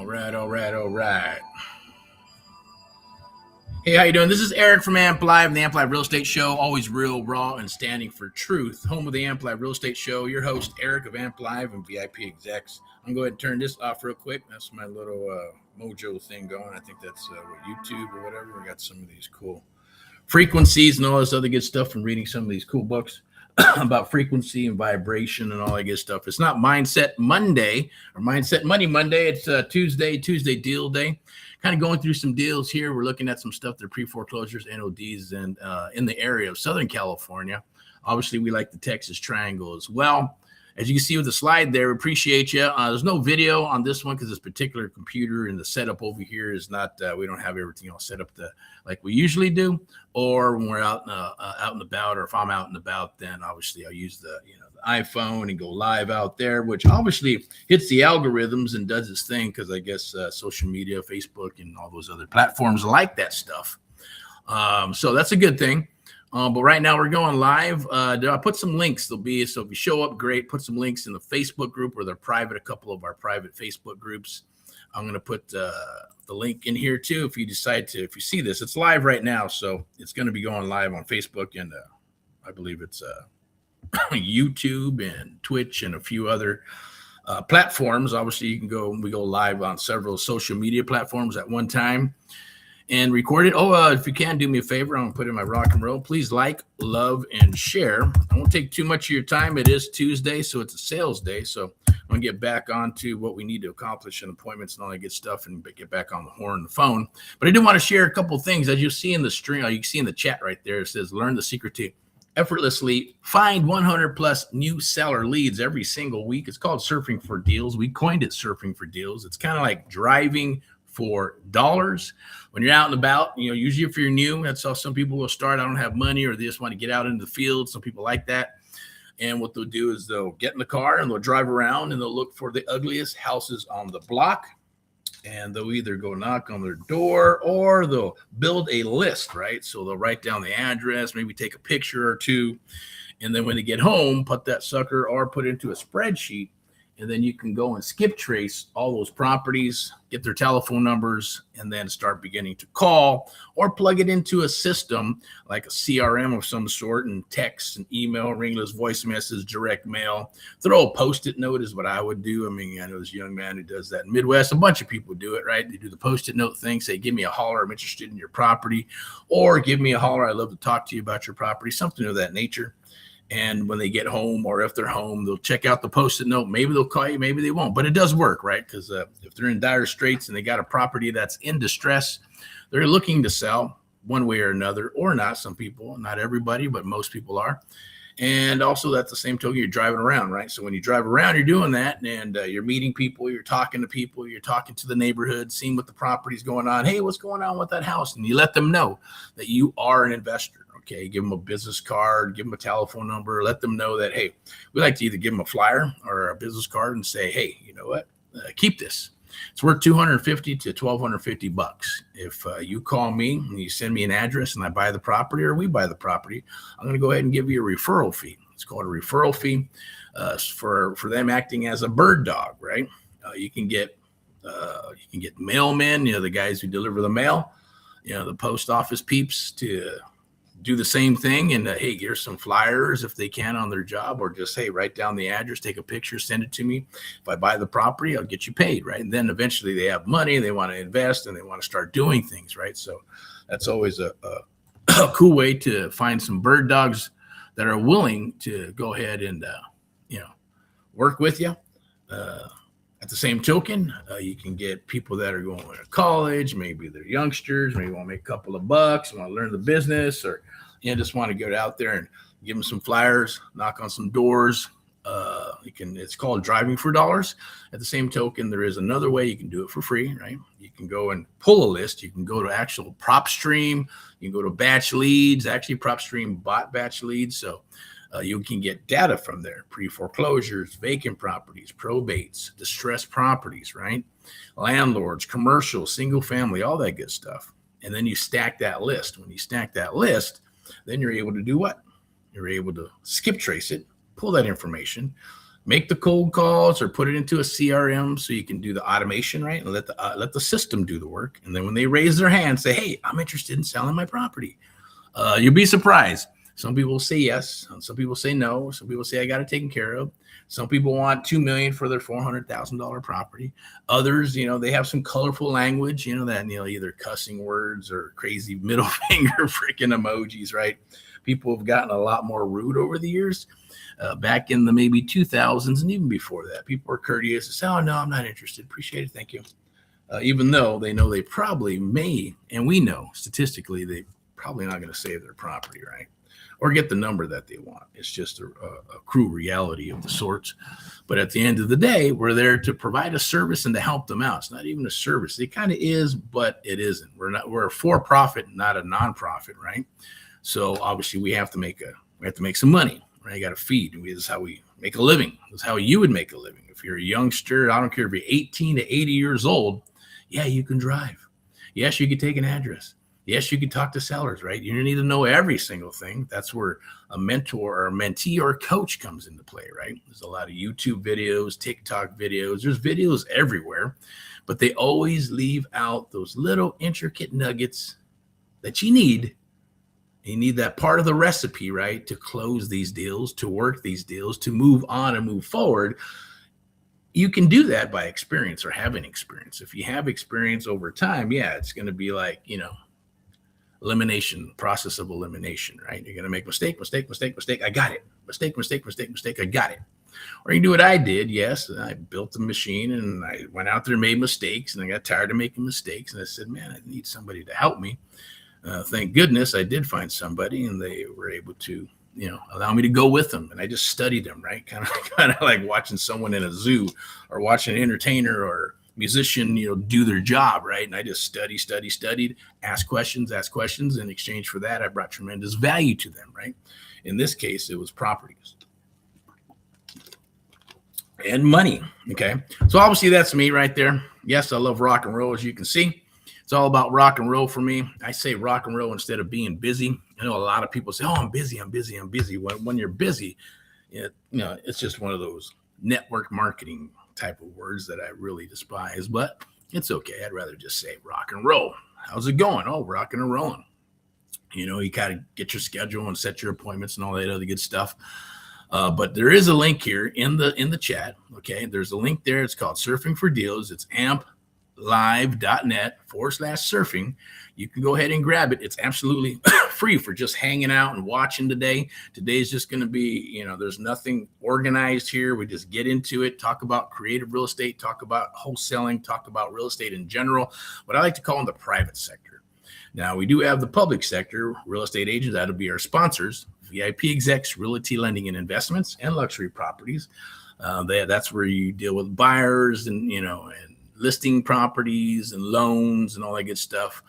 All right. Hey, how you doing? This is Erick from AMPLive, the AMPLive Real Estate Show, always real, raw, and standing for truth. Home of the AMPLive Real Estate Show. Your host, Erick of AMPLive and VIPeXecs. I'm going to go ahead and turn this off real quick. That's my little mojo thing going. I think that's YouTube or whatever. We got some of these cool frequencies and all this other good stuff from reading some of these cool books about frequency and vibration and all that good stuff. It's not Mindset Monday or Mindset Money Monday. It's Tuesday deal day. Kind of going through some deals here. We're looking at some stuff that are pre-foreclosures, NODs, and in the area of Southern California. Obviously, we like the Texas Triangle as well. As you can see with the slide there, we appreciate you. There's no video on this one because this particular computer and the setup over here is not, we don't have everything all set up like we usually do. Or when we're out and about, or if I'm out and about, then obviously I'll use the iPhone and go live out there, which obviously hits the algorithms and does its thing because I guess social media, Facebook, and all those other platforms like that stuff. So that's a good thing. But right now we're going live. I'll put some links. So if you show up, great. Put some links in the Facebook group or they're private, a couple of our private Facebook groups. I'm going to put the link in here too. If you decide to, if you see this, it's live right now. So it's going to be going live on Facebook and I believe it's YouTube and Twitch and a few other platforms. Obviously we go live on several social media platforms at one time and record it. If you can do me a favor, I'm gonna put in my rock and roll. Please like, love, and share. I won't take too much of your time. It is Tuesday, so it's a sales day. So I'm gonna get back onto what we need to accomplish and appointments and all that good stuff and get back on the horn and the phone. But I do want to share a couple things. As you see in the stream, you can see in the chat right there, it says learn the secret to effortlessly find 100 plus new seller leads every single week. It's called surfing for deals. We coined it surfing for deals. It's kind of like driving for dollars. When you're out and about, usually if you're new, that's how some people will start. I don't have money, or they just want to get out into the field. Some people like that. And what they'll do is they'll get in the car and they'll drive around and they'll look for the ugliest houses on the block. And they'll either go knock on their door or they'll build a list, right? So they'll write down the address, maybe take a picture or two. And then when they get home, put that sucker or put it into a spreadsheet. And then you can go and skip trace all those properties, get their telephone numbers, and then start beginning to call or plug it into a system like a CRM of some sort and text and email, ringless voice message, direct mail. Throw a Post-it note is what I would do. I mean, I know this young man who does that in Midwest. A bunch of people do it, right? They do the Post-it note thing, say, give me a holler, I'm interested in your property, or give me a holler, I'd love to talk to you about your property, something of that nature. And when they get home, or if they're home, they'll check out the Post-it note. Maybe they'll call you, maybe they won't. But it does work, right? Because if they're in dire straits and they got a property that's in distress, they're looking to sell one way or another, or not. Some people, not everybody, but most people are. And also, that's the same token, you're driving around, right? So when you drive around, you're doing that, and you're meeting people, you're talking to people, you're talking to the neighborhood, seeing what the property's going on. Hey, what's going on with that house? And you let them know that you are an investor. Okay, give them a business card, give them a telephone number, let them know that, hey, we like to either give them a flyer or a business card and say, hey, you know what, keep this. It's worth $250 to $1,250. If you call me and you send me an address and I buy the property or we buy the property, I'm going to go ahead and give you a referral fee. It's called a referral fee for them acting as a bird dog, right? You can get mailmen, the guys who deliver the mail, the post office peeps to do the same thing and hey, here's some flyers if they can on their job, or just, hey, write down the address, take a picture, send it to me. If I buy the property, I'll get you paid, right? And then eventually they have money, they want to invest and they want to start doing things, right? So that's always a cool way to find some bird dogs that are willing to go ahead and work with you. At the same token, you can get people that are going to college, maybe they're youngsters, maybe want to make a couple of bucks, want to learn the business, or just want to get out there and give them some flyers, knock on some doors. It's called driving for dollars. At the same token, there is another way you can do it for free, right? You can go and pull a list. You can go to actual PropStream. You can go to batch leads. Actually, PropStream bought batch leads. So you can get data from there, pre-foreclosures, vacant properties, probates, distressed properties, right? Landlords, commercial, single family, all that good stuff. And then you stack that list. When you stack that list, then you're able to do what? You're able to skip trace it, pull that information, make the cold calls or put it into a CRM so you can do the automation, right? And let the system do the work. And then when they raise their hand, say, hey, I'm interested in selling my property. You'll be surprised. Some people say yes. Some people say no. Some people say I got it taken care of. Some people want $2 million for their $400,000 property. Others, they have some colorful language, that, either cussing words or crazy middle finger freaking emojis, right? People have gotten a lot more rude over the years. Back in the maybe 2000s and even before that, people were courteous and say, oh, no, I'm not interested. Appreciate it. Thank you. Even though they know they probably may, and we know statistically, they probably not going to save their property, right? Or get the number that they want. It's just a cruel reality of the sorts. But at the end of the day, we're there to provide a service and to help them out. It's not even a service. It kind of is, but it isn't. We're a for-profit, not a non-profit, right? So obviously we have to make some money, right? You got to feed. This is how we make a living. This is how you would make a living. If you're a youngster, I don't care if you're 18 to 80 years old, yeah, you can drive. Yes, you can take an address. Yes, you can talk to sellers, right? You don't need to know every single thing. That's where a mentor or a mentee or a coach comes into play, right? There's a lot of YouTube videos, TikTok videos. There's videos everywhere, but they always leave out those little intricate nuggets that you need. You need that part of the recipe, right, to close these deals, to work these deals, to move on and move forward. You can do that by experience or having experience. If you have experience over time, yeah, it's going to be like, elimination, process of elimination, right? You're going to make mistake. I got it. Mistake. I got it. Or you can do what I did. Yes, I built a machine and I went out there and made mistakes and I got tired of making mistakes. And I said, man, I need somebody to help me. Thank goodness I did find somebody and they were able to, allow me to go with them. And I just studied them, right? Kind of like watching someone in a zoo or watching an entertainer or musician, do their job, right? And I just studied, ask questions. In exchange for that, I brought tremendous value to them, right? In this case, it was properties and money. Okay. So obviously that's me right there. Yes, I love rock and roll, as you can see. It's all about rock and roll for me. I say rock and roll instead of being busy. I know a lot of people say, oh, I'm busy. When you're busy, it's just one of those network marketing type of words that I really despise, but it's okay. I'd rather just say rock and roll. How's it going? Oh, rocking and rolling. You kind of get your schedule and set your appointments and all that other good stuff. But there is a link here in the chat. Okay. There's a link there. It's called Surfing for Deals. It's AMPLive.net/surfing. You can go ahead and grab it. It's absolutely free for just hanging out and watching today. Today's just going to be, there's nothing organized here. We just get into it, talk about creative real estate, talk about wholesaling, talk about real estate in general, what I like to call in the private sector. Now, we do have the public sector, real estate agents. That'll be our sponsors, VIPeXecs, Realty Lending and Investments, and Luxury Properties. That's where you deal with buyers and, and listing properties and loans and all that good stuff.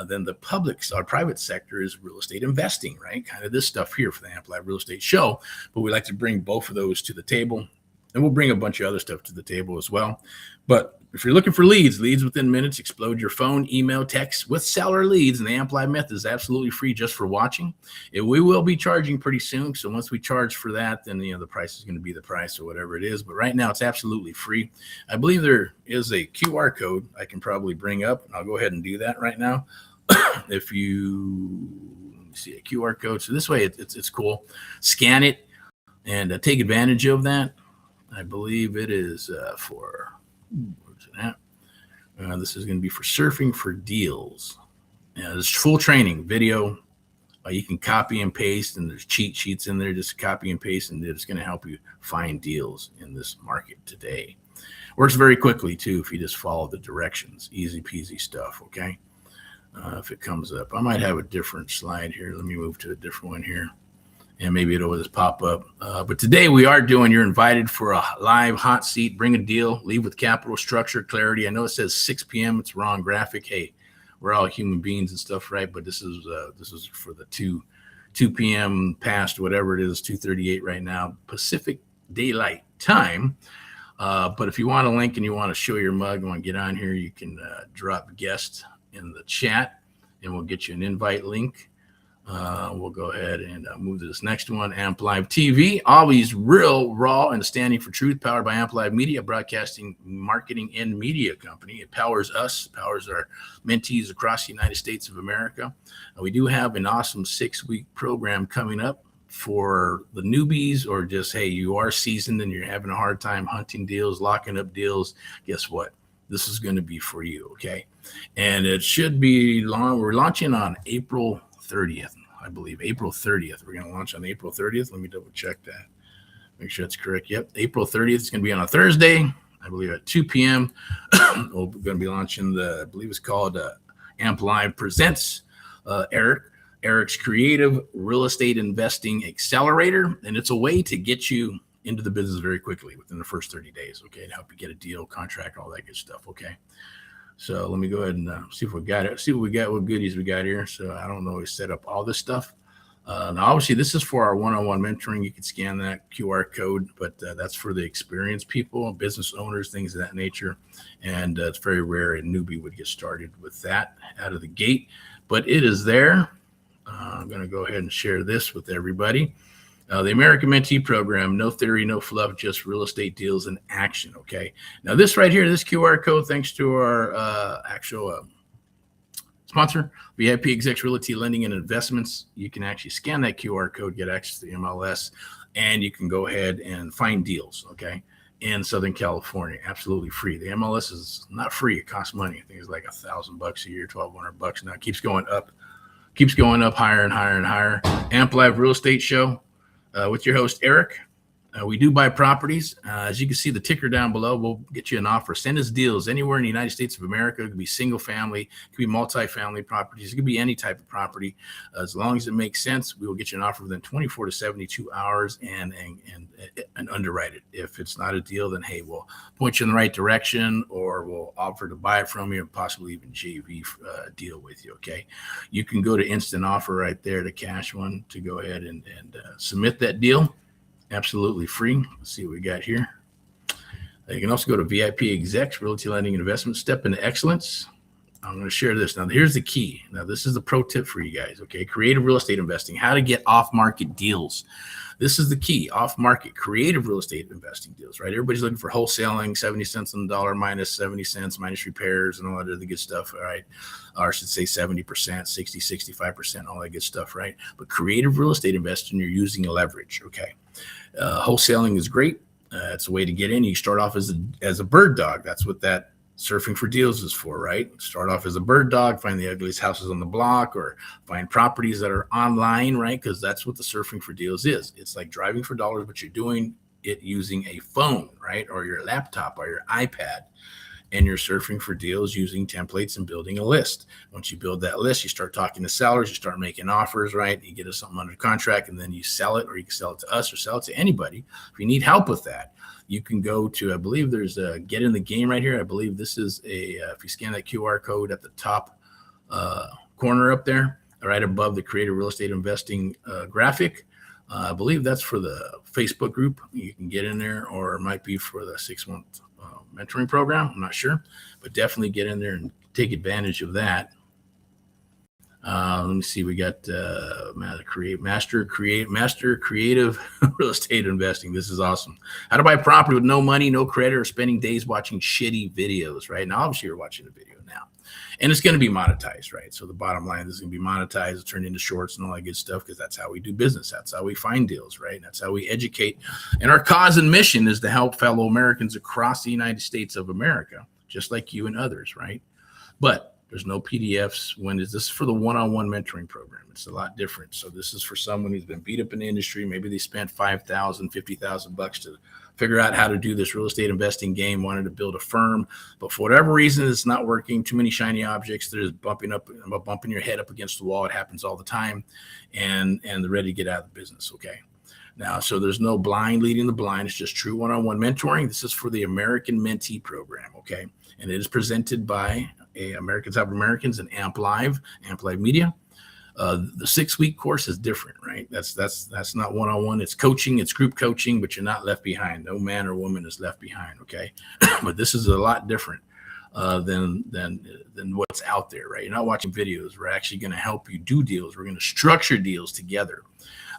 Then the private sector is real estate investing, right? Kind of this stuff here for the AMPLive Real Estate Show. But we like to bring both of those to the table. And we'll bring a bunch of other stuff to the table as well. But if you're looking for leads within minutes, explode your phone, email, text with seller leads. And the AMPLive method is absolutely free just for watching. We will be charging pretty soon. So once we charge for that, then the price is going to be the price or whatever it is. But right now it's absolutely free. I believe there is a QR code I can probably bring up. I'll go ahead and do that right now. If you see a QR code, so this way it's cool. Scan it and take advantage of that. I believe it is for. Where's it at? This is going to be for Surfing for Deals. There's full training video. You can copy and paste, and there's cheat sheets in there. Just copy and paste, and it's going to help you find deals in this market today. Works very quickly too if you just follow the directions. Easy peasy stuff. Okay. If it comes up, I might have a different slide here. Let me move to a different one here. And maybe it'll just pop up. But today you're invited for a live hot seat. Bring a deal, leave with capital, structure, clarity. I know it says 6 p.m. It's wrong graphic. Hey, we're all human beings and stuff, right? But this is for the 2 p.m. past, whatever it is, 2:38 right now, Pacific Daylight Time. But if you want a link and you want to show your mug and want to get on here, you can drop guest in the chat and we'll get you an invite link. We'll go ahead and move to this next one. AMPLive TV, always real, raw, and standing for truth, powered by AMPLive Media, broadcasting, marketing, and media company. It powers us, powers our mentees across the United States of America. We do have an awesome 6-week program coming up for the newbies, or just, hey, you are seasoned and you're having a hard time hunting deals, locking up deals. Guess what? This is going to be for you, okay? And it should be long. We're launching on April 30th, I believe. April 30th. We're going to launch on April 30th. Let me double check that. Make sure it's correct. Yep. April 30th. It's going to be on a Thursday, I believe, at 2 p.m. We're going to be launching I believe it's called AMPLive Presents Erick's Creative Real Estate Investing Accelerator. And it's a way to get you into the business very quickly within the first 30 days, okay, to help you get a deal, contract, all that good stuff, okay? So let me go ahead and see if we got it. See what we got, what goodies we got here. So I don't know, we set up all this stuff. Now, obviously, this is for our one-on-one mentoring. You can scan that QR code, but that's for the experienced people, business owners, things of that nature. And it's very rare a newbie would get started with that out of the gate. But it is there. I'm going to go ahead and share this with everybody. The American Mentee Program, no theory, no fluff, just real estate deals in action, okay? Now, this right here, this QR code, thanks to our actual sponsor, VIPeXecs Realty Lending and Investments, you can actually scan that QR code, get access to the MLS, and you can go ahead and find deals, okay, in Southern California, absolutely free. The MLS is not free. It costs money. I think it's like $1,000 a year, $1,200 now. It keeps going up higher and higher and higher. AMPLive Real Estate Show. With your host, Erick. We do buy properties. As you can see, the ticker down below, we'll get you an offer. Send us deals anywhere in the United States of America. It could be single family, it could be multi-family properties. It could be any type of property. As long as it makes sense, we will get you an offer within 24 to 72 hours and underwrite it. If it's not a deal, then, hey, we'll point you in the right direction, or we'll offer to buy it from you and possibly even JV deal with you, okay? You can go to instant offer right there, the cash one, to go ahead and submit that deal. Absolutely free. Let's see what we got here. You can also go to VIPeXecs, Realty Lending and Investment, Step into Excellence. I'm going to share this. Now, here's the key. Now, this is the pro tip for you guys, okay? Creative real estate investing, how to get off-market deals. This is the key, off-market, creative real estate investing deals, right? Everybody's looking for wholesaling, 70 cents on the dollar, minus 70 cents, minus repairs, and all that other good stuff, all right? Or I should say 70%, 60, 65%, all that good stuff, right? But creative real estate investing, you're using leverage, okay? Wholesaling is great. It's a way to get in. You start off as a bird dog. That's what that surfing for deals is for, right? Start off as a bird dog, find the ugliest houses on the block, or find properties that are online, right? Because that's what the surfing for deals is. It's like driving for dollars, but you're doing it using a phone, right? Or your laptop or your iPad. And you're surfing for deals using templates and building a list. Once you build that list, you start talking to sellers, you start making offers, right? You get us something under contract, and then you sell it, or you can sell it to us or sell it to anybody. If you need help with that, you can go to, I believe there's a Get in the Game right here. I believe this is if you scan that QR code at the top corner up there, right above the Creative Real Estate Investing graphic, I believe that's for the Facebook group. You can get in there, or it might be for the 6-month mentoring program. I'm not sure, but definitely get in there and take advantage of that. Let me see. We got Master Creative Real Estate Investing. This is awesome. How to buy property with no money, no credit, or spending days watching shitty videos, right? Now, obviously, you're watching a video now, and it's going to be monetized, right? So the bottom line is going to be monetized, turned into shorts and all that good stuff, because that's how we do business. That's how we find deals, right? That's how we educate. And our cause and mission is to help fellow Americans across the United States of America, just like you and others, right? But there's no PDFs. This is for the one-on-one mentoring program. It's a lot different. So this is for someone who's been beat up in the industry. Maybe they spent $5,000, $50,000 to figure out how to do this real estate investing game, wanted to build a firm, but for whatever reason, it's not working. Too many shiny objects. They're just bumping your head up against the wall. It happens all the time, and they're ready to get out of the business. Okay. Now, so there's no blind leading the blind. It's just true one-on-one mentoring. This is for the American Mentee Program. Okay. And it is presented by Americans Have Americans and AMPLive Media. The 6-week course is different, right? That's not one-on-one. It's coaching, it's group coaching, but you're not left behind. No man or woman is left behind, okay? But this is a lot different. than what's out there, right? You're not watching videos. We're actually going to help you do deals. We're going to structure deals together.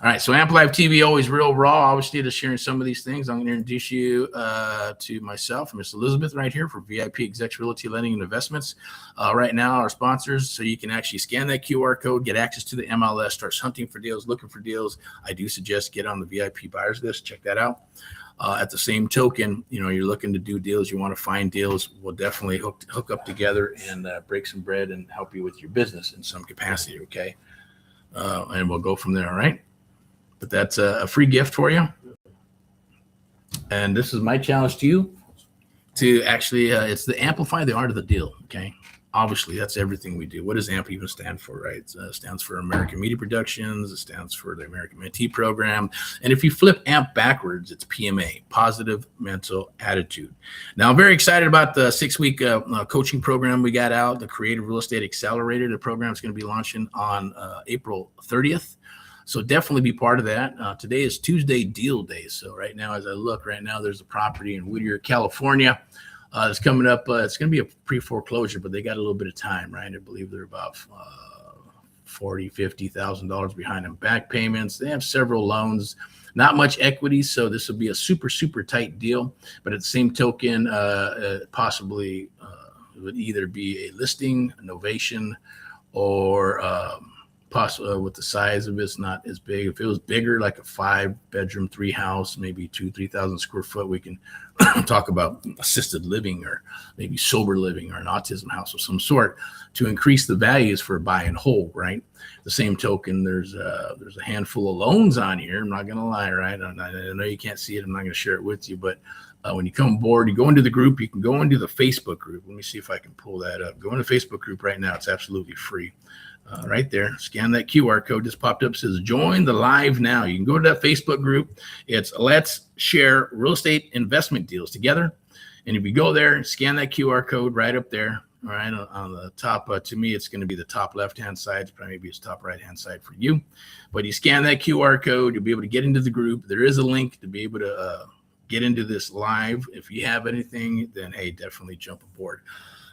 All right, so AMPLive TV, always real raw. Obviously, to sharing some of these things, I'm going to introduce you to myself, Miss Elizabeth, right here for VIPeXecs Realty Lending and Investments. Right now, our sponsors, so you can actually scan that QR code, get access to the MLS, start hunting for deals, looking for deals. I do suggest get on the VIP buyers list. Check that out. At the same token, you're looking to do deals, you want to find deals, we'll definitely hook up together and break some bread and help you with your business in some capacity, okay? And we'll go from there, all right? But that's a free gift for you. And this is my challenge to you to actually, it's to amplify the art of the deal, okay? Obviously, that's everything we do. What does AMP even stand for, right? It stands for American Media Productions. It stands for the American Mentee Program. And if you flip AMP backwards, it's PMA, Positive Mental Attitude. Now, I'm very excited about the 6-week coaching program we got out, the Creative Real Estate Accelerator. The program is going to be launching on April 30th. So definitely be part of that. Today is Tuesday deal day. So right now, as I look right now, there's a property in Whittier, California. It's coming up. It's going to be a pre-foreclosure, but they got a little bit of time, right? I believe they're about $40,000, $50,000 behind in back payments. They have several loans, not much equity, so this will be a super, super tight deal. But at the same token, possibly it would either be a listing, a novation, or with the size of it's not as big. If it was bigger, like a 5-bedroom, 3-house, maybe 3,000 square foot, we can talk about assisted living or maybe sober living or an autism house of some sort to increase the values for buy and hold, right? The same token, there's a handful of loans on here. I'm not going to lie, right? I know you can't see it. I'm not going to share it with you, but when you come aboard, you go into the group, you can go into the Facebook group. Let me see if I can pull that up. Go into the Facebook group right now. It's absolutely free. Right there, scan that QR code just popped up, says join the live now. You can go to that Facebook group. It's Let's Share Real Estate Investment Deals Together. And if you go there, scan that QR code right up there, all right, on the top. To me, it's going to be the top left-hand side. It's probably maybe it's top right-hand side for you. But you scan that QR code, you'll be able to get into the group. There is a link to be able to get into this live. If you have anything, then, hey, definitely jump aboard.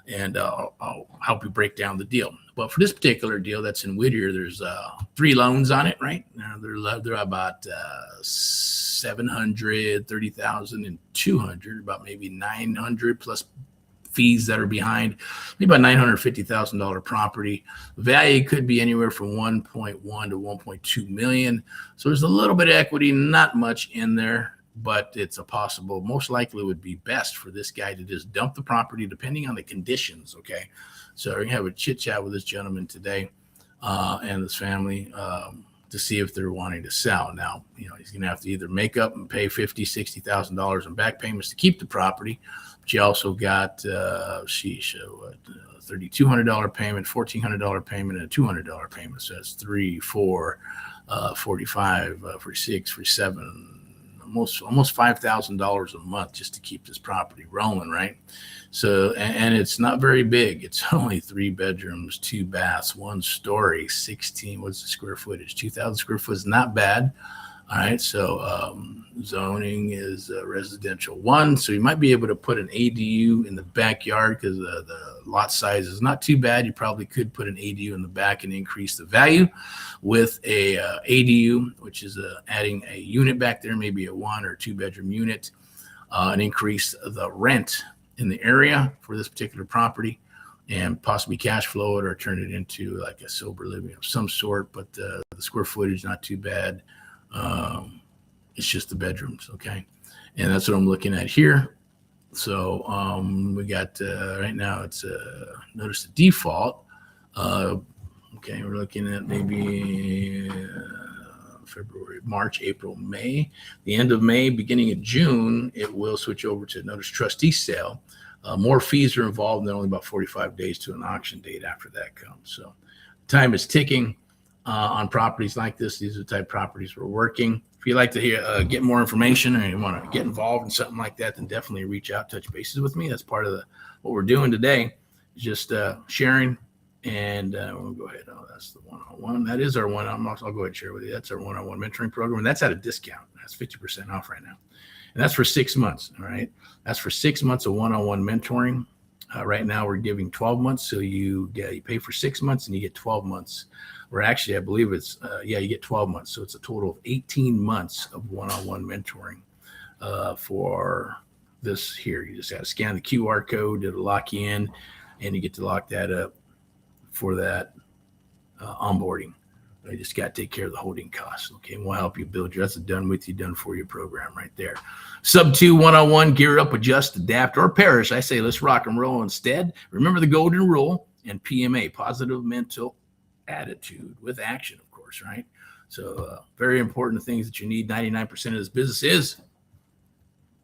And I'll help you break down the deal. But for this particular deal that's in Whittier, there's 3 loans on it, right? They're about 730,000 and 200, about maybe 900 plus fees that are behind, maybe about $950,000 property. Value could be anywhere from 1.1 to 1.2 million. So there's a little bit of equity, not much in there. But it's a possible, most likely would be best for this guy to just dump the property depending on the conditions, okay? So we're going to have a chit chat with this gentleman today and his family to see if they're wanting to sell. Now, he's going to have to either make up and pay $50,000, $60,000 in back payments to keep the property. But you also got $3,200 payment, $1,400 payment, and a $200 payment. So that's $3, $4, $45, $46, $47, almost $5,000 a month just to keep this property rolling, right? So, and it's not very big. It's only 3 bedrooms, 2 baths, 1 story, 16. What's the square footage? 2,000 square foot is not bad. All right. So zoning is residential 1. So you might be able to put an ADU in the backyard because the lot size is not too bad. You probably could put an ADU in the back and increase the value with a ADU, which is adding a unit back there, maybe a 1 or 2 bedroom unit, and increase the rent in the area for this particular property and possibly cash flow it or turn it into like a sober living of some sort. But the square footage, not too bad. It's just the bedrooms. Okay. And that's what I'm looking at here. So we got right now it's notice the default. Okay, we're looking at maybe February, March, April, May. The end of May, beginning of June, it will switch over to notice trustee sale. More fees are involved, and then only about 45 days to an auction date after that comes. So time is ticking on properties like this. These are the type of properties we're working. If you'd like to get more information or you want to get involved in something like that, then definitely reach out, touch bases with me. That's part of what we're doing today, just sharing. And we'll go ahead. Oh, that's the one-on-one. That is our one. I'll go ahead and share with you. That's our one-on-one mentoring program. And that's at a discount. That's 50% off right now. And that's for 6 months. All right. That's for 6 months of one-on-one mentoring. Right now, we're giving 12 months, so you pay for 6 months and you get 12 months. Or actually, I believe it's you get 12 months, so it's a total of 18 months of one-on-one mentoring for this here. You just got to scan the QR code, it'll lock you in, and you get to lock that up for that onboarding. You just got to take care of the holding costs. Okay, and we'll help you build your, that's a done with you, done for you program right there. Sub 2 101, gear up, adjust, adapt, or perish. I say let's rock and roll instead. Remember the golden rule and PMA, positive mental attitude with action, of course, right? So very important things that you need. 99% of this business is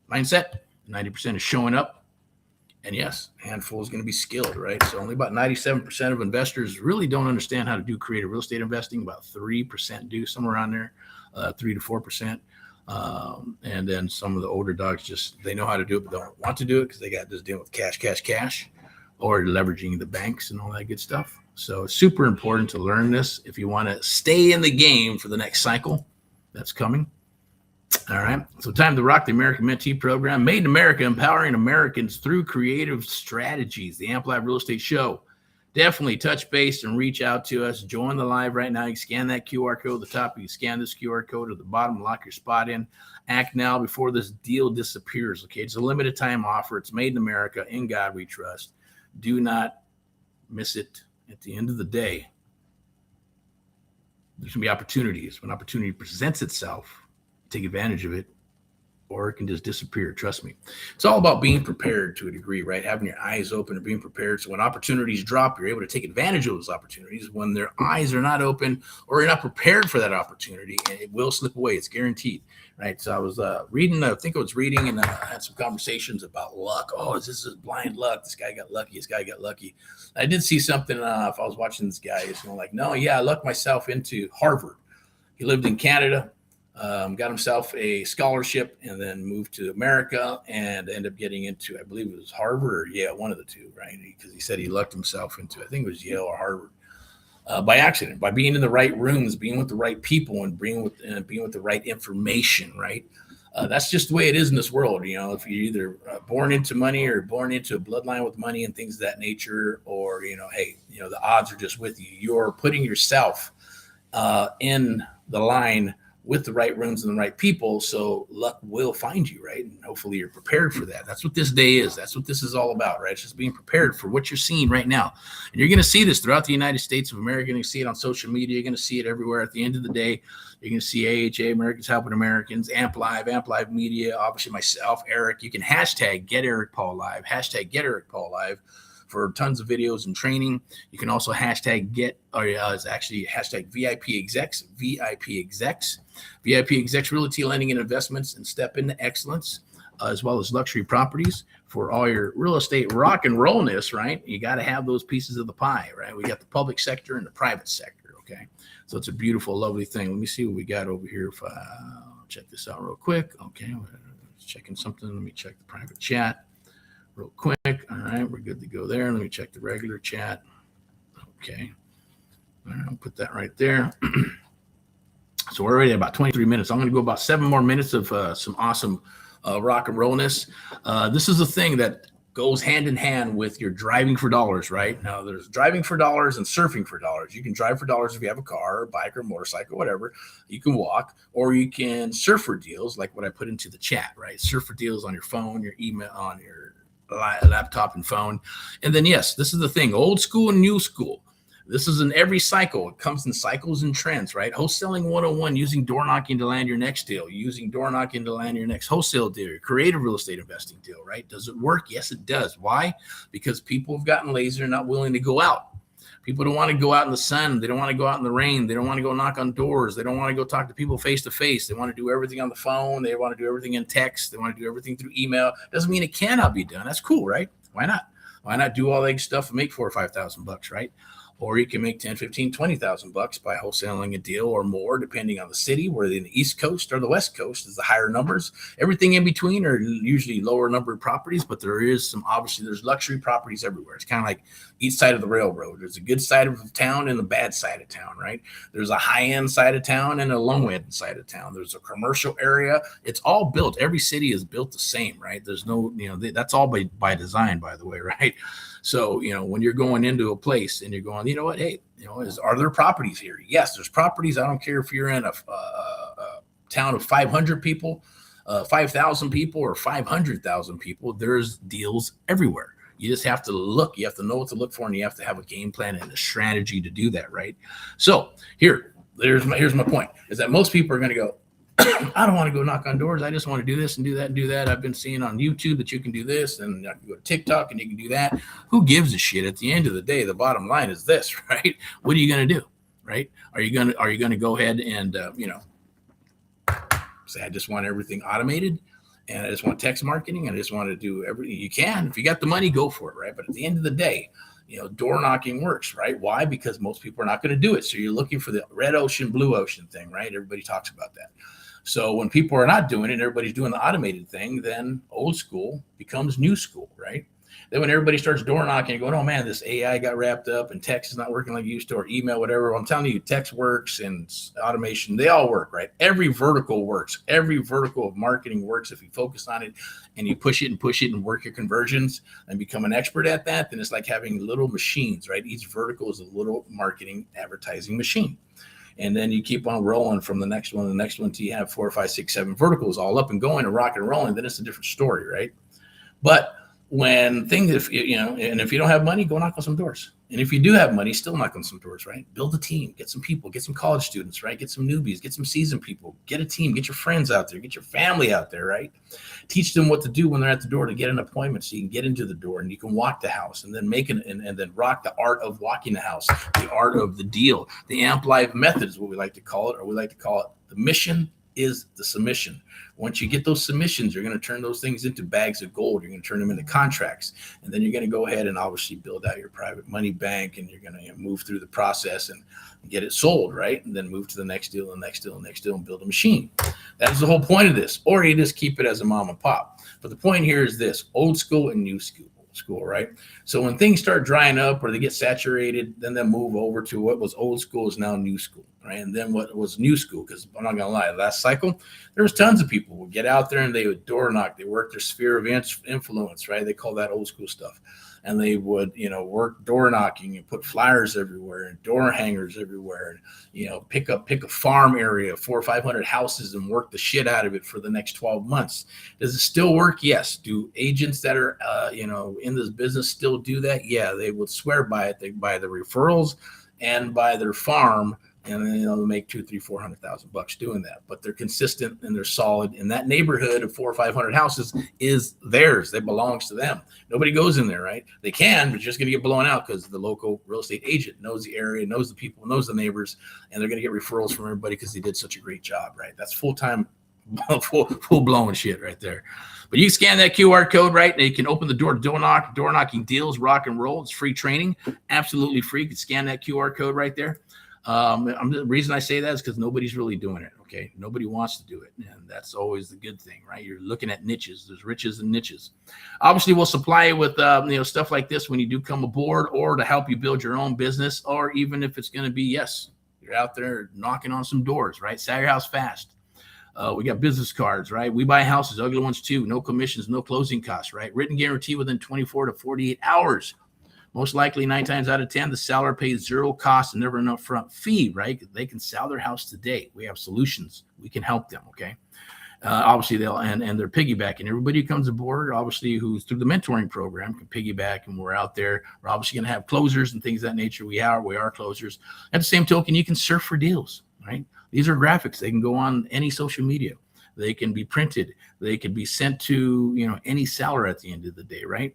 mindset. 90% is showing up. And yes, a handful is going to be skilled, right? So only about 97% of investors really don't understand how to do creative real estate investing. About 3% do, somewhere around there, 3 to 4%. And then some of the older dogs just, they know how to do it, but don't want to do it because they got this deal with cash, or leveraging the banks and all that good stuff. So it's super important to learn this if you want to stay in the game for the next cycle that's coming. All right. So time to rock the American Mentee program. Made in America, empowering Americans through creative strategies. The AMPLive Real Estate Show. Definitely touch base and reach out to us. Join the live right now. You can scan that QR code at the top. You can scan this QR code at the bottom. Lock your spot in. Act now before this deal disappears. Okay. It's a limited time offer. It's made in America. In God we trust. Do not miss it. At the end of the day, there's going to be opportunities. When opportunity presents itself, take advantage of it, or it can just disappear. Trust me. It's all about being prepared to a degree, right? Having your eyes open and being prepared. So when opportunities drop, you're able to take advantage of those opportunities. When their eyes are not open or you're not prepared for that opportunity, and it will slip away. It's guaranteed, right? So I was reading, I think I was reading, and I had some conversations about luck. Oh, this is blind luck. This guy got lucky. This guy got lucky. I did see something, if I was watching this guy, it's like, no, yeah, I lucked myself into Harvard. He lived in Canada. Got himself a scholarship and then moved to America and ended up getting into, I believe it was Harvard or Yale, one of the two, right? Because he said he lucked himself into, I think it was Yale or Harvard, by accident, by being in the right rooms, being with the right people, and being with the right information, right? That's just the way it is in this world. You know, if you're either born into money or born into a bloodline with money and things of that nature, or, hey, the odds are just with you. You're putting yourself in the line with the right rooms and the right people, so luck will find you, right? And hopefully you're prepared for that. That's what this day is. That's what this is all about, right? It's just being prepared for what you're seeing right now. And you're going to see this throughout the United States of America. You're going to see it on social media. You're going to see it everywhere. At the end of the day, you're going to see AHA, Americans Helping Americans, AMPLive Media, obviously myself, Erick. You can hashtag Get Erick Paul Live, hashtag Get Erick Paul Live for tons of videos and training. You can also hashtag it's actually hashtag VIPeXecs, VIPeXecs Realty Lending and Investments, and Step into Excellence, as well as luxury properties for all your real estate rock and rollness, right? You got to have those pieces of the pie, right? We got the public sector and the private sector, okay? So it's a beautiful, lovely thing. Let me see what we got over here. If I'll check this out real quick. Okay, checking something. Let me check the private chat real quick. All right, we're good to go there. Let me check the regular chat. Okay. All right, I'll put that right there. So we're already at about 23 minutes. I'm going to go about 7 more minutes of some awesome rock and rollness. This is a thing that goes hand in hand with your driving for dollars, right? Now, there's driving for dollars and surfing for dollars. You can drive for dollars if you have a car, or bike, or motorcycle, whatever. You can walk, or you can surf for deals, like what I put into the chat, right? Surf for deals on your phone, your email, on your laptop and phone. And then, yes, this is the thing, old school and new school. This is in every cycle. It comes in cycles and trends, right? Wholesaling 101, using door knocking to land your next deal, using door knocking to land your next wholesale deal, your creative real estate investing deal, right? Does it work? Yes, it does. Why? Because people have gotten lazy and not willing to go out. People don't want to go out in the sun. They don't want to go out in the rain. They don't want to go knock on doors. They don't want to go talk to people face to face. They want to do everything on the phone. They want to do everything in text. They want to do everything through email. Doesn't mean it cannot be done. That's cool, right? Why not? Why not do all that stuff and make $4,000 or $5,000, right? Or you can make 10, 15, 20,000 bucks by wholesaling a deal or more, depending on the city, whether in the East Coast or the West Coast is the higher numbers. Everything in between are usually lower numbered properties, but there is obviously there's luxury properties everywhere. It's kind of like each side of the railroad. There's a good side of town and a bad side of town, right? There's a high end side of town and a low end side of town. There's a commercial area. It's all built. Every city is built the same, right? There's no, that's all by design, by the way, right? So, when you're going into a place and you're going, hey, are there properties here? Yes, there's properties. I don't care if you're in a town of 500 people, 5,000 people, or 500,000 people. There's deals everywhere. You just have to look. You have to know what to look for, and you have to have a game plan and a strategy to do that, right? So here's my point, is that most people are going to go, I don't want to go knock on doors. I just want to do this and do that and do that. I've been seeing on YouTube that you can do this, and I can go to TikTok and you can do that. Who gives a shit? At the end of the day, the bottom line is this, right? What are you going to do, right? Are you going to go ahead and say, I just want everything automated, and I just want text marketing, and I just want to do everything? You can. If you got the money, go for it, right? But at the end of the day, door knocking works, right? Why? Because most people are not going to do it. So you're looking for the red ocean, blue ocean thing, right? Everybody talks about that. So when people are not doing it, everybody's doing the automated thing, then old school becomes new school, right? Then when everybody starts door knocking and going, oh man, this AI got wrapped up and text is not working like it used to, or email, whatever. I'm telling you, text works and automation, they all work, right? Every vertical works. Every vertical of marketing works. If you focus on it and you push it and work your conversions and become an expert at that, then it's like having little machines, right? Each vertical is a little marketing advertising machine. And then you keep on rolling from the next one till you have 4, 5, 6, 7 verticals all up and going and rocking and rolling. Then it's a different story, right? But when things, if you don't have money, go knock on some doors. And if you do have money, still knock on some doors, right? Build a team, get some people, get some college students, right? Get some newbies, get some seasoned people, get a team, get your friends out there, get your family out there, right? Teach them what to do when they're at the door to get an appointment so you can get into the door and you can walk the house and then and then rock the art of walking the house, the art of the deal. The AMPLive method is what we like to call it, or we like to call it the mission is the submission. Once you get those submissions, you're going to turn those things into bags of gold. You're going to turn them into contracts. And then you're going to go ahead and obviously build out your private money bank, and you're going to move through the process and get it sold, right? And then move to the next deal and next deal and next deal and build a machine. That is the whole point of this. Or you just keep it as a mom and pop. But the point here is this: old school and new school, right? So when things start drying up or they get saturated, then they'll move over to what was old school is now new school, right? And then what was new school, because I'm not gonna lie, last cycle there was tons of people who would get out there and they would door knock. They work their sphere of influence, right? They call that old school stuff. And they would, work door knocking and put flyers everywhere and door hangers everywhere, and pick a farm area, 400 or 500 houses, and work the shit out of it for the next 12 months. Does it still work? Yes. Do agents that are in this business still do that? Yeah, they would swear by it. They buy the referrals and buy their farm, and then they'll make $200,000-$400,000 doing that. But they're consistent and they're solid. And that neighborhood of 400 or 500 houses is theirs. It belongs to them. Nobody goes in there, right? They can, but you're just going to get blown out because the local real estate agent knows the area, knows the people, knows the neighbors, and they're going to get referrals from everybody because they did such a great job, right? That's full-time, full-blown shit right there. But you can scan that QR code, right? And you can open the door knocking deals, rock and roll. It's free training, absolutely free. You can scan that QR code right there. The reason I say that is because nobody's really doing it. Okay. Nobody wants to do it. And that's always the good thing, right? You're looking at niches. There's riches and niches. Obviously we'll supply you with, stuff like this when you do come aboard, or to help you build your own business, or even if it's going to be, yes, you're out there knocking on some doors, right? Sell your house fast. We got business cards, right? We buy houses, ugly ones too. No commissions, no closing costs, right? Written guarantee within 24 to 48 hours. Most likely 9 times out of 10, the seller pays zero cost and never an upfront fee, right? They can sell their house today. We have solutions. We can help them, okay? Obviously, they'll and they're piggybacking. Everybody who comes aboard, obviously, who's through the mentoring program can piggyback, and we're out there. We're obviously going to have closers and things of that nature. We are closers. At the same token, you can surf for deals, right? These are graphics. They can go on any social media. They can be printed. They can be sent to, any seller at the end of the day, right?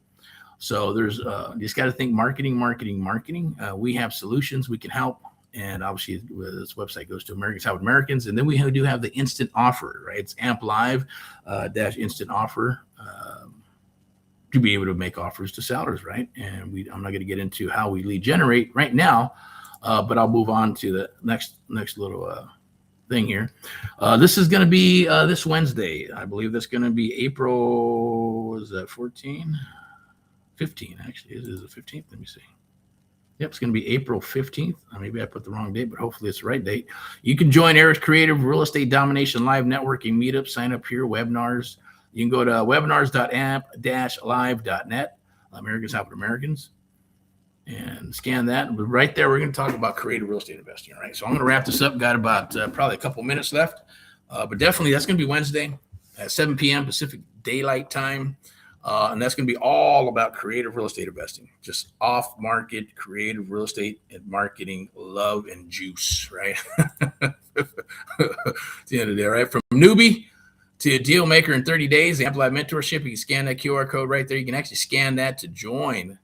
So there's you just got to think marketing. We have solutions. We can help. And obviously this website goes to Americans Help Americans. And then we do have the instant offer, right? It's AMPLive dash instant offer. to be able to make offers to sellers, right? And I'm not going to get into how we lead generate right now, but I'll move on to the next little thing here. This is going to be this Wednesday. I believe that's going to be April, is that 14? 15, actually. Is it the 15th? Let me see. Yep, it's going to be April 15th. Maybe I put the wrong date, but hopefully it's the right date. You can join Erick's Creative Real Estate Domination Live Networking Meetup. Sign up here, webinars. You can go to webinars.amp-live.net, Americans Helping Americans, and scan that. But right there, we're going to talk about creative real estate investing, all right? So I'm going to wrap this up. Got about probably a couple minutes left, but definitely that's going to be Wednesday at 7 p.m. Pacific Daylight Time. And that's going to be all about creative real estate investing, just off-market creative real estate and marketing, love and juice, right? At the end of the day, right? From newbie to a deal maker in 30 days, the AMPLive Mentorship, you can scan that QR code right there. You can actually scan that to join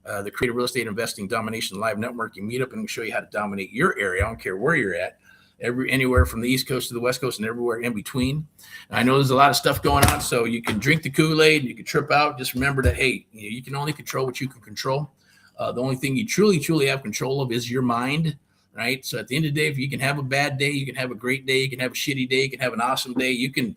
the Creative Real Estate Investing Domination Live Networking Meetup, and show you how to dominate your area. I don't care where you're at. Anywhere from the East Coast to the West Coast and everywhere in between. I know there's a lot of stuff going on, so you can drink the Kool-Aid, you can trip out. Just remember that, hey, you can only control what you can control. The only thing you truly have control of is your mind, right? So at the end of the day, if you can have a bad day, you can have a great day, you can have a shitty day, you can have an awesome day. You can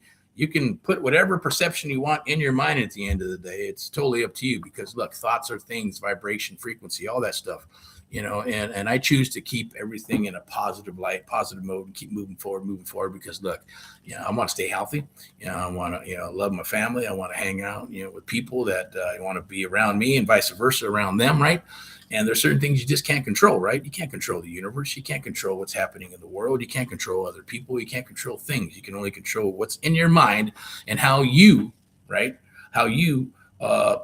put whatever perception you want in your mind at the end of the day. It's totally up to you, because look, thoughts are things, vibration, frequency, all that stuff. And I choose to keep everything in a positive light, positive mode, and keep moving forward, because look, I want to stay healthy. I want to, love my family. I want to hang out, with people that want to be around me, and vice versa around them. Right. And there's certain things you just can't control, right? You can't control the universe. You can't control what's happening in the world. You can't control other people. You can't control things. You can only control what's in your mind and how you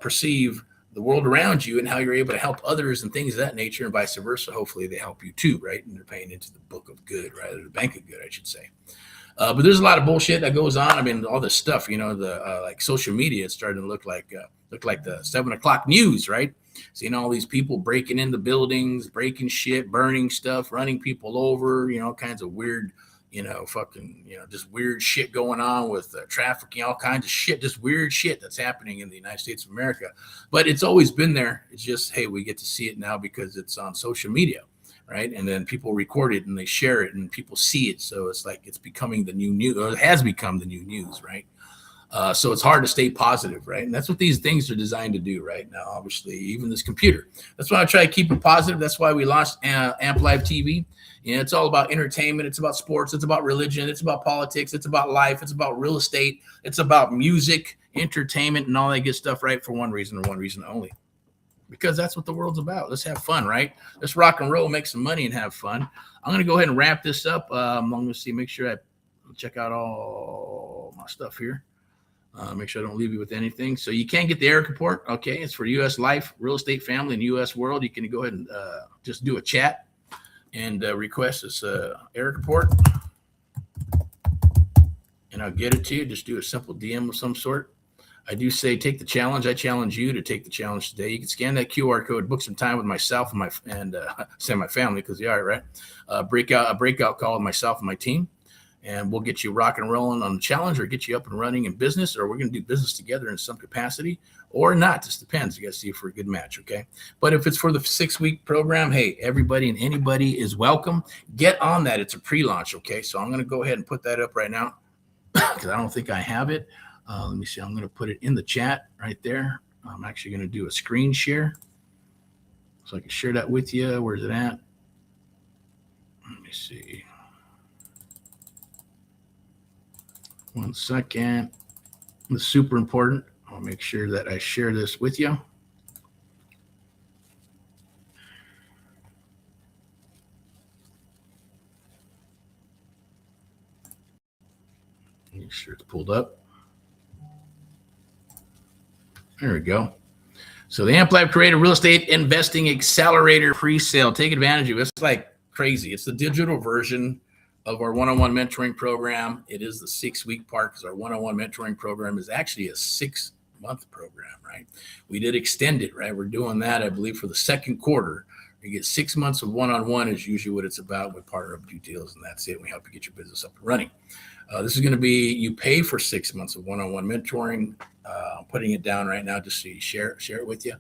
perceive the world around you, and how you're able to help others and things of that nature, and vice versa. Hopefully they help you too, right? And they're paying into the book of good, right? Or the bank of good, I should say. But there's a lot of bullshit that goes on. I mean, all this stuff, like social media, it's starting to look like the 7 o'clock news, right? Seeing all these people breaking into buildings, breaking shit, burning stuff, running people over, all kinds of weird, just weird shit going on with trafficking, all kinds of shit, just weird shit that's happening in the United States of America. But it's always been there. It's just, hey, we get to see it now because it's on social media, right? And then people record it and they share it and people see it. So it's like it's becoming the new news, or it has become the new news, right? So it's hard to stay positive, right? And that's what these things are designed to do right now. Obviously, even this computer. That's why I try to keep it positive. That's why we launched AMPLive TV. It's all about entertainment. It's about sports. It's about religion. It's about politics. It's about life. It's about real estate. It's about music, entertainment, and all that good stuff, right? For one reason, or one reason only. Because that's what the world's about. Let's have fun, right? Let's rock and roll, make some money, and have fun. I'm going to go ahead and wrap this up. I'm going to make sure I check out all my stuff here. Make sure I don't leave you with anything. So you can get the Erick report. Okay. It's for U.S. life, real estate, family, and U.S. world. You can go ahead and just do a chat and request this Erick report. And I'll get it to you. Just do a simple DM of some sort. I do say take the challenge. I challenge you to take the challenge today. You can scan that QR code, book some time with myself and my family, because you are right. A breakout call with myself and my team. And we'll get you rocking and rolling on the challenge, or get you up and running in business, or we're going to do business together in some capacity, or not. Just depends. You got to see if we're a good match, okay? But if it's for the 6-week program, hey, everybody and anybody is welcome. Get on that. It's a pre-launch, okay? So I'm going to go ahead and put that up right now because I don't think I have it. Let me see. I'm going to put it in the chat right there. I'm actually going to do a screen share so I can share that with you. Where's it at? Let me see. 1 second. It's super important. I'll make sure that I share this with you. Make sure it's pulled up. There we go. So the AMPLive Creative Real Estate Investing Accelerator pre-sale. Take advantage of it. It's like crazy. It's the digital version of our one-on-one mentoring program. It is the 6-week part, because our one-on-one mentoring program is actually a 6-month program, right? We did extend it, right? We're doing that, I believe, for the second quarter. You get 6 months of one-on-one is usually what it's about. We partner up, do deals, and that's it. We help you get your business up and running. This is going to be, you pay for 6 months of one-on-one mentoring. I'm putting it down right now just so you share it with you.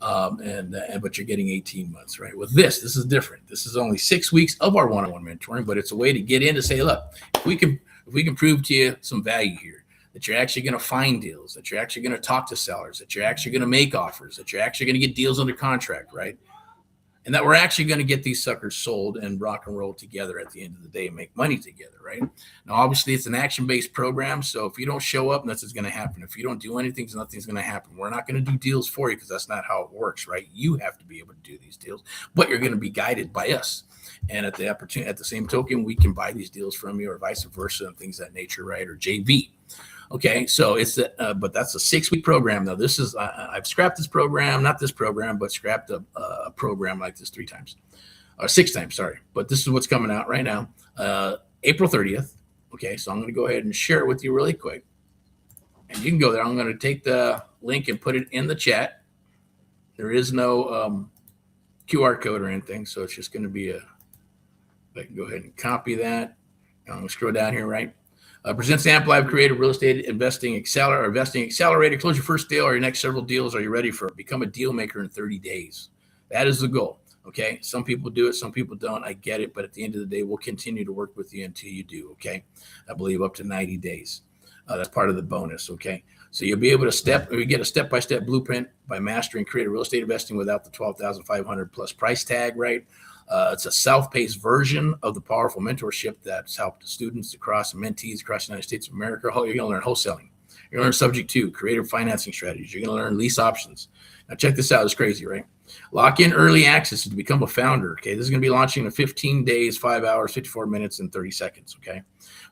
But you're getting 18 months, right? With this is different. This is only 6 weeks of our one-on-one mentoring, but it's a way to get in to say, look, if we can prove to you some value here, that you're actually going to find deals, that you're actually going to talk to sellers, that you're actually going to make offers, that you're actually going to get deals under contract, right? And that we're actually going to get these suckers sold and rock and roll together at the end of the day and make money together, right? Now, obviously, it's an action-based program, so if you don't show up, nothing's going to happen. If you don't do anything, nothing's going to happen. We're not going to do deals for you because that's not how it works, right? You have to be able to do these deals, but you're going to be guided by us. And at the same token, we can buy these deals from you or vice versa and things of that nature, right? Or JV. Okay, so but that's a 6-week program. Now, this is, I've scrapped this program, not this program, but scrapped a program like this 6 times, sorry. But this is what's coming out right now, April 30th. Okay, so I'm going to go ahead and share it with you really quick. And you can go there. I'm going to take the link and put it in the chat. There is no QR code or anything, so it's just going to be I can go ahead and copy that. I'm going to scroll down here, right? Presents AMPLive Creative Real Estate Investing Accelerator. Close your first deal or your next several deals. Are you ready for it? Become a deal maker in 30 days. That is the goal. Okay. Some people do it. Some people don't. I get it. But at the end of the day, we'll continue to work with you until you do. Okay. I believe up to 90 days. That's part of the bonus. Okay. So you'll be able to get a step-by-step blueprint by mastering creative real estate investing without the 12,500 plus price tag, right? It's a self-paced version of the powerful mentorship that's helped students mentees across the United States of America. You're going to learn wholesaling. You're going to learn subject to creative financing strategies. You're going to learn lease options. Now, check this out. It's crazy, right? Lock in early access to become a founder. Okay. This is going to be launching in 15 days, 5 hours, 54 minutes, and 30 seconds. Okay.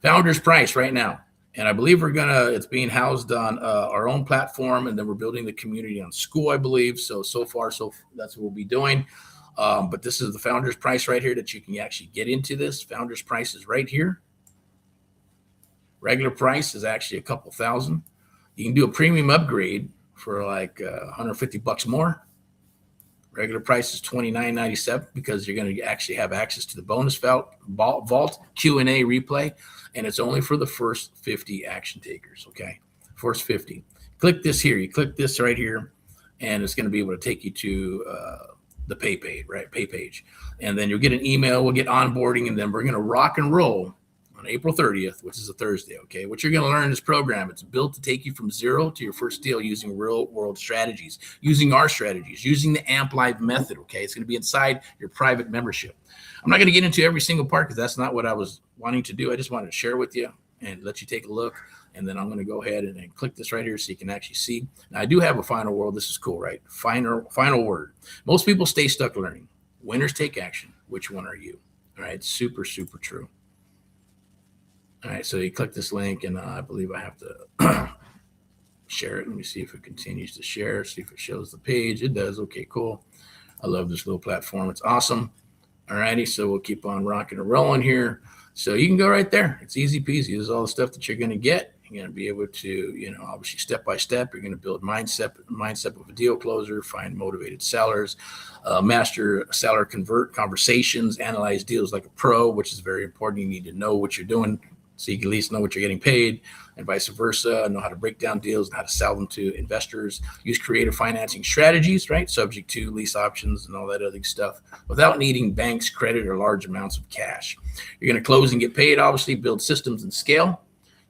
Founder's price right now. And I believe it's being housed on our own platform. And then we're building the community on School, I believe. So far, that's what we'll be doing. But this is the founder's price right here that you can actually get into this. Founder's price is right here. Regular price is actually a couple thousand. You can do a premium upgrade for like $150 more. Regular price is $29.97 because you're going to actually have access to the bonus vault Q&A replay, and it's only for the first 50 action takers. Okay, first 50. Click this here. You click this right here, and it's going to be able to take you to the pay page. And then you'll get an email, we'll get onboarding, and then we're going to rock and roll on April 30th, which is a Thursday. Okay. What you're going to learn in this program, it's built to take you from zero to your first deal using real world strategies, using our strategies, using the AMPLive method. Okay. It's going to be inside your private membership. I'm not going to get into every single part because that's not what I was wanting to do. I just wanted to share with you and let you take a look. And then I'm going to go ahead and click this right here so you can actually see. Now, I do have a final word. This is cool, right? Final word. Most people stay stuck learning. Winners take action. Which one are you? All right. Super, super true. All right. So you click this link, and I believe I have to share it. Let me see if it continues to share, see if it shows the page. It does. Okay, cool. I love this little platform. It's awesome. All righty. So we'll keep on rocking and rolling here. So you can go right there. It's easy peasy. This is all the stuff that you're going to get. You're going to be able to, obviously step by step, you're going to build mindset of a deal closer, find motivated sellers, master seller convert conversations, analyze deals like a pro, which is very important. You need to know what you're doing so you can at least know what you're getting paid, and vice versa, know how to break down deals and how to sell them to investors, use creative financing strategies, right? Subject to lease options and all that other stuff without needing banks, credit, or large amounts of cash. You're going to close and get paid, obviously, build systems and scale.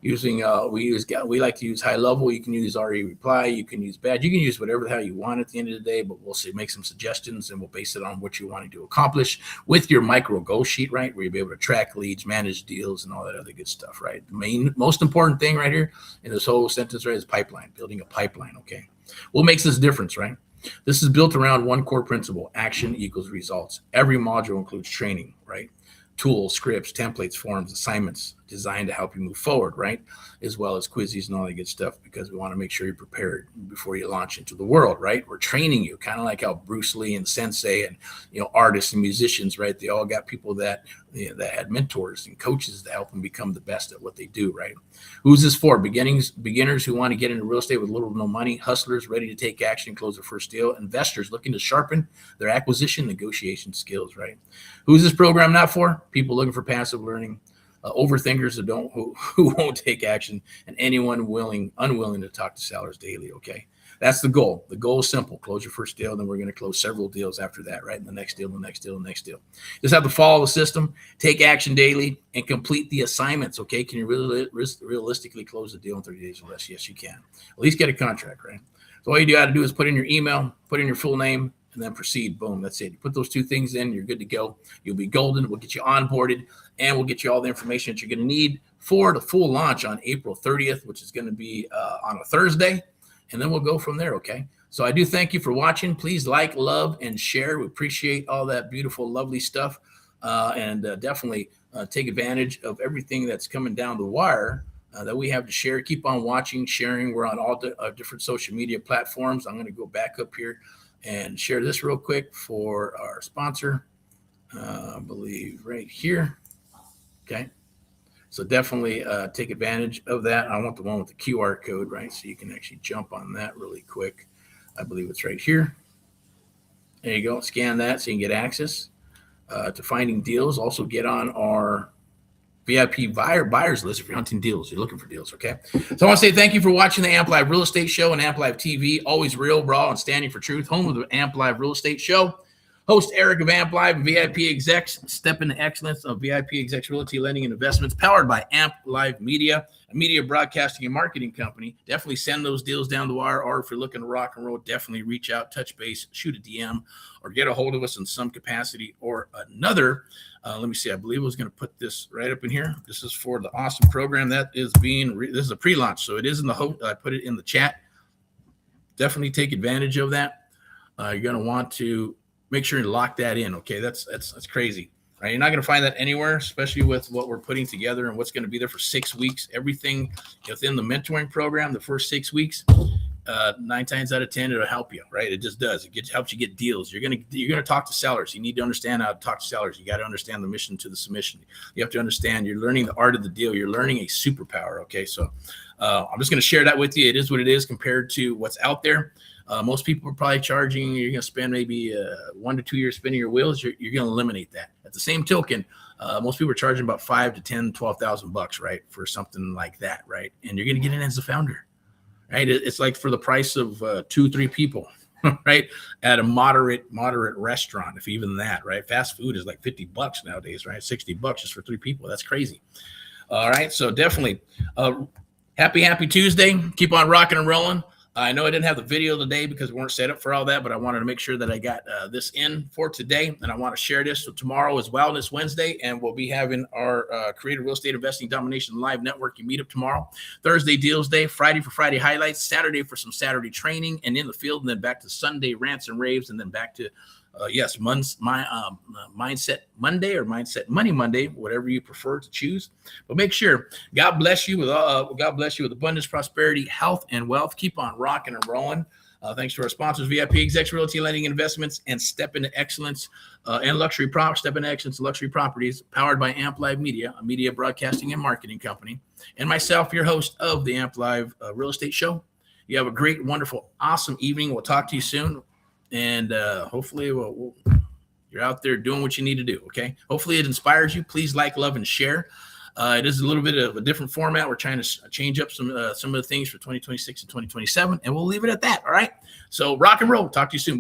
Using we like to use high level. You can use RE reply. You can use badge. You can use whatever the hell you want at the end of the day. But we'll make some suggestions, and we'll base it on what you want to accomplish with your micro goal sheet, right? Where you'll be able to track leads, manage deals, and all that other good stuff, right? The most important thing right here in this whole sentence, right, is pipeline. Building a pipeline. Okay, what makes this difference, right? This is built around one core principle: action equals results. Every module includes training, right? Tools, scripts, templates, forms, assignments designed to help you move forward, right? As well as quizzes and all that good stuff, because we want to make sure you're prepared before you launch into the world, right? We're training you, kind of like how Bruce Lee and Sensei and, artists and musicians, right? They all got people that had mentors and coaches to help them become the best at what they do, right? Who's this for? Beginners who want to get into real estate with little to no money, hustlers ready to take action and close their first deal, investors looking to sharpen their acquisition negotiation skills, right? Who's this program not for? People looking for passive learning, overthinkers who won't take action, and anyone unwilling to talk to sellers daily. Okay. That's the goal. The goal is simple. Close your first deal, then we're going to close several deals after that, right? And the next deal, the next deal, the next deal. Just have to follow the system, take action daily, and complete the assignments, okay? Can you really realistically close the deal in 30 days or less? Yes, you can. At least get a contract, right? So all you got to do is put in your email, put in your full name, and then proceed. Boom, that's it. You put those two things in, you're good to go. You'll be golden. We'll get you onboarded, and we'll get you all the information that you're going to need for the full launch on April 30th, which is going to be on a Thursday. And then we'll go from there, okay? So I do thank you for watching. Please like, love, and share. We appreciate all that beautiful, lovely stuff. And definitely take advantage of everything that's coming down the wire that we have to share. Keep on watching, sharing. We're on all the different social media platforms. I'm going to go back up here and share this real quick for our sponsor, I believe right here, okay? So definitely take advantage of that. I want the one with the QR code, right? So you can actually jump on that really quick. I believe it's right here. There you go. Scan that so you can get access to finding deals. Also get on our VIP buyers list if you're hunting deals. You're looking for deals, okay? So I want to say thank you for watching the AMPLive Real Estate Show and AMPLive TV. Always real, raw, and standing for truth. Home of the AMPLive Real Estate Show. Host Erick of AMPLive and VIPeXecs, step into excellence of VIPeXecs Realty Lending and Investments, powered by AMPLive Media, a media broadcasting and marketing company. Definitely send those deals down the wire, or if you're looking to rock and roll, definitely reach out, touch base, shoot a DM, or get a hold of us in some capacity or another. Let me see. I believe I was going to put this right up in here. This is for the awesome program that is being. This is a pre-launch, so it is in the host. I put it in the chat. Definitely take advantage of that. You're going to want to make sure you lock that in. Okay, that's crazy. Right? You're not going to find that anywhere, especially with what we're putting together and what's going to be there for 6 weeks. Everything within the mentoring program, the first 6 weeks, 9 times out of 10, it'll help you. Right? It just does. It helps you get deals. You're gonna talk to sellers. You need to understand how to talk to sellers. You got to understand the mission to the submission. You have to understand. You're learning the art of the deal. You're learning a superpower. Okay, so I'm just going to share that with you. It is what it is compared to what's out there. Most people are probably charging, you're going to spend maybe 1 to 2 years spinning your wheels. You're going to eliminate that. At the same token, most people are charging about $5,000 to $10,000, $12,000, right, for something like that, right? And you're going to get in as a founder, right? It's like for the price of 2-3 people, right, at a moderate restaurant, if even that, right? Fast food is like $50 nowadays, right? $60 just for 3 people. That's crazy. All right, so definitely happy Tuesday. Keep on rocking and rolling. I know I didn't have the video today because we weren't set up for all that, but I wanted to make sure that I got this in for today, and I want to share this. So tomorrow is Wellness Wednesday, and we'll be having our Creative Real Estate Investing Domination Live Networking meetup tomorrow. Thursday, Deals Day. Friday for Friday highlights. Saturday for some Saturday training and in the field, and then back to Sunday rants and raves, and then back to Mindset Monday or Mindset Money Monday, whatever you prefer to choose. But make sure God bless you with abundance, prosperity, health, and wealth. Keep on rocking and rolling. Thanks to our sponsors, VIPeXecs Realty Lending and Investments, and Step into Excellence and Luxury Properties. Step into Excellence Luxury Properties, powered by AMPLive Media, a media broadcasting and marketing company, and myself, your host of the AMPLive Real Estate Show. You have a great, wonderful, awesome evening. We'll talk to you soon. And hopefully you're out there doing what you need to do, okay? Hopefully it inspires you. Please like, love, and share. It is a little bit of a different format. We're trying to change up some of the things for 2026 and 2027, and we'll leave it at that, all right? So rock and roll. Talk to you soon.